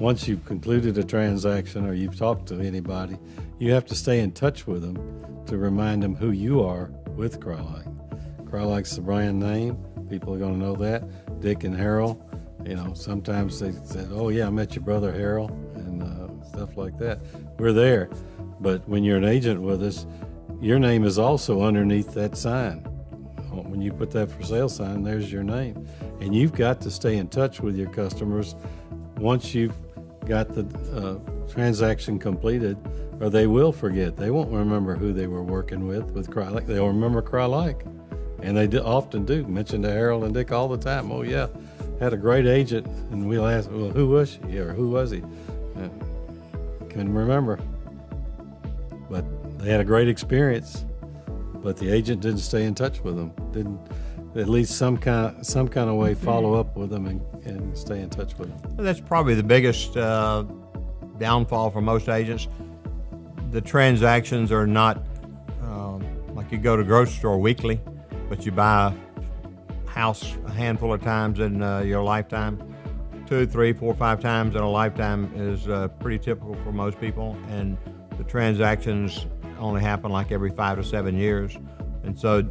once you've concluded a transaction or you've talked to anybody, you have to stay in touch with them to remind them who you are with Crye-Leike. Crye-Leike's the brand name. People are going to know that. Dick and Harold, sometimes they said, oh yeah, I met your brother Harold, and stuff like that. We're there. But when you're an agent with us, your name is also underneath that sign. When you put that for sale sign, there's your name. And you've got to stay in touch with your customers once you've got the transaction completed, or they will forget. They won't remember who they were working with Crye-Leike. They'll remember Crye-Leike. And they often do mention to Harold and Dick all the time, oh yeah, had a great agent. And we'll ask, well, who was she or who was he? Couldn't remember. But they had a great experience, but the agent didn't stay in touch with them. Didn't at least some kind of way follow up with them and stay in touch with them. That's probably the biggest downfall for most agents. The transactions are not like you go to the grocery store weekly, but you buy a house a handful of times in your lifetime. 2, 3, 4, 5 times in a lifetime is pretty typical for most people, and the transactions only happen like every 5 to 7 years. And so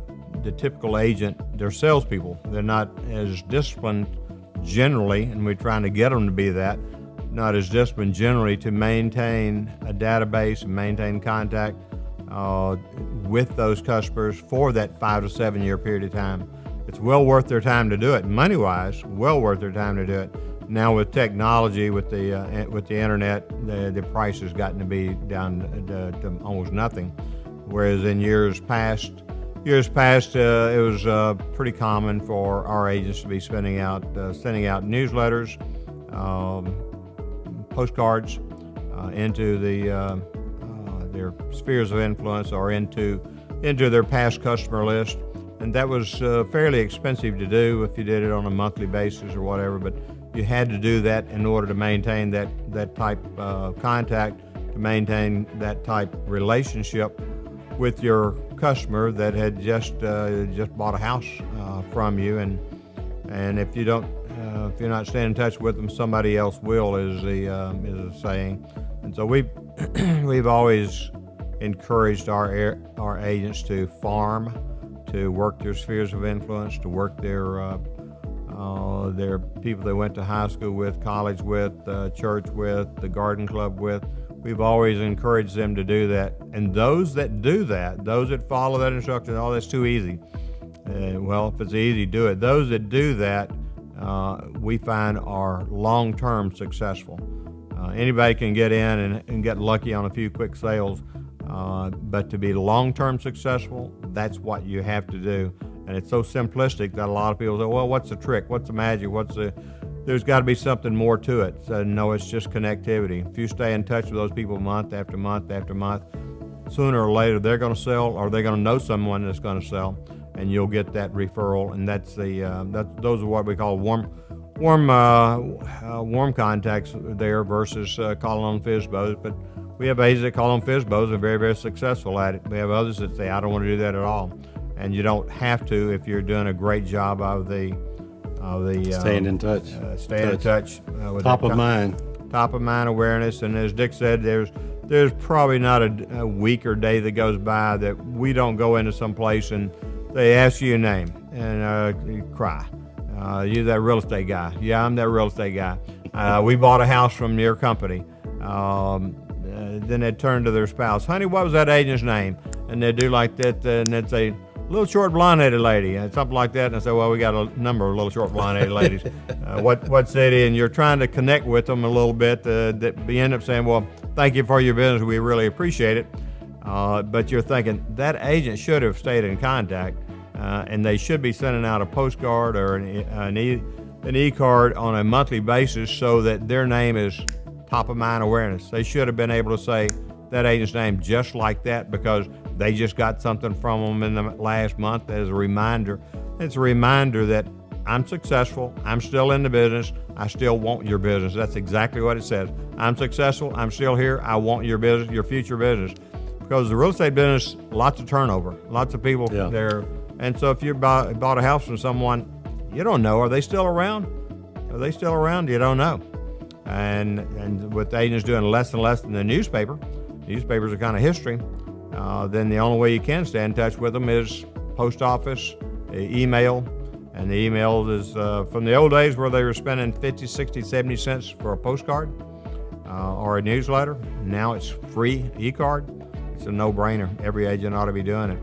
the typical agent, they're salespeople. They're not as disciplined generally, and we're trying to get them to be that, not as disciplined generally to maintain a database and maintain contact with those customers for that 5 to 7 year period of time. It's well worth their time to do it. Money-wise, well worth their time to do it. Now with technology, with the internet, the price has gotten to be down to almost nothing. Whereas in years past, it was pretty common for our agents to be sending out newsletters, postcards into their spheres of influence or into their past customer list. And that was fairly expensive to do if you did it on a monthly basis or whatever, but you had to do that in order to maintain that type of contact, to maintain that type of relationship with your customer that had just bought a house from you. And if you're not staying in touch with them, somebody else will, is the saying. And so we've always encouraged our agents to farm, to work their spheres of influence, to work their people they went to high school with, college with, church with, the garden club with. We've always encouraged them to do that. And those that do that, those that follow that instruction, oh, that's too easy. Well, if it's easy, do it. Those that do that, we find are long-term successful. Anybody can get in and get lucky on a few quick sales, but to be long-term successful, that's what you have to do. And it's so simplistic that a lot of people say, well, what's the trick? What's the magic? There's got to be something more to it. So, no, it's just connectivity. If you stay in touch with those people month after month after month, sooner or later they're going to sell, or they're going to know someone that's going to sell, and you'll get that referral. And that's those are what we call warm contacts there versus calling on FSBOs. But we have agents that call on FSBOs and very, very successful at it. We have others that say, I don't want to do that at all. And you don't have to if you're doing a great job of staying in touch. Staying in touch. With top of mind awareness. And as Dick said, there's probably not a week or day that goes by that we don't go into some place and they ask you your name and you cry. You're that real estate guy. Yeah, I'm that real estate guy. We bought a house from your company. Then they'd turn to their spouse, honey, what was that agent's name? And they'd do like that, and they'd say, little short blonde-headed lady, and something like that. And I say, well, we got a number of little short blonde-headed ladies. What city? And you're trying to connect with them a little bit. That you end up saying, well, thank you for your business. We really appreciate it. But you're thinking that agent should have stayed in contact, and they should be sending out a postcard or an e-card on a monthly basis so that their name is top of mind awareness. They should have been able to say that agent's name just like that because they just got something from them in the last month as a reminder. It's a reminder that I'm successful, I'm still in the business, I still want your business. That's exactly what it says. I'm successful, I'm still here, I want your business, your future business. Because the real estate business, lots of turnover, lots of people there. And so if you bought a house from someone, you don't know, are they still around? Are they still around? You don't know. And with agents doing less and less than the newspapers are kind of history, then the only way you can stay in touch with them is post office, email. And the email is from the old days where they were spending 50, 60, 70 cents for a postcard or a newsletter. Now it's free e-card. It's a no-brainer. Every agent ought to be doing it.